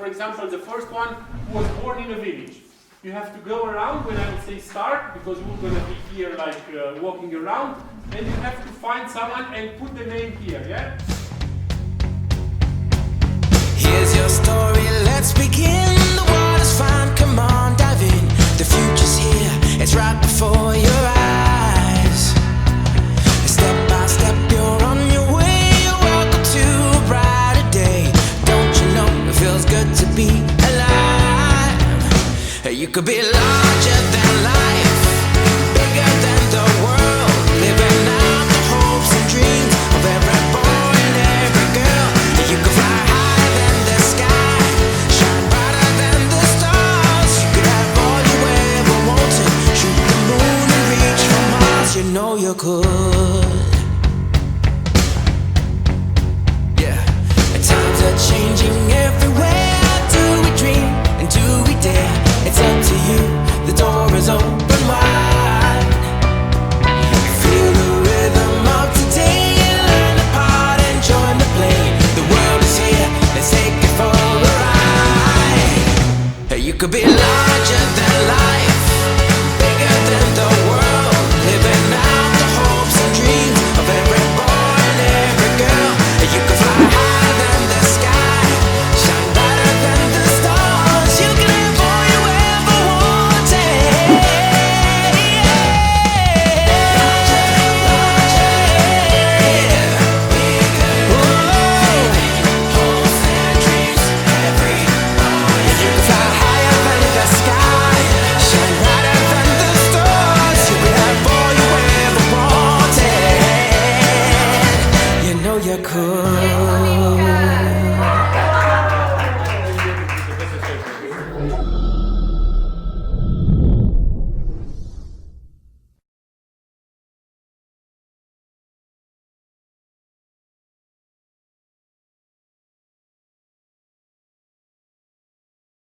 for example, the first one who was born in a village. You have to go around when I would say start, because we're going to be here like walking around, and you have to find someone and put the name here, yeah? Here's your story, let's begin. The water's fine, come on, dive in. The future's here, it's right before your eyes. Step by step, you're on your way. Welcome to a brighter day. Don't you know it feels good to be alive? You could be larger than life, bigger than the world, living out the hopes and dreams of every boy and every girl. You could fly higher than the sky, shine brighter than the stars. You could have all you ever wanted, shoot the moon and reach for Mars. You know you could. Yeah, and times are changing everywhere. Do we dream and do we dare? It's up to you, the door is open wide. Feel the rhythm of today, learn the part and join the play. The world is here, let's take it for a ride. You could be larger than life,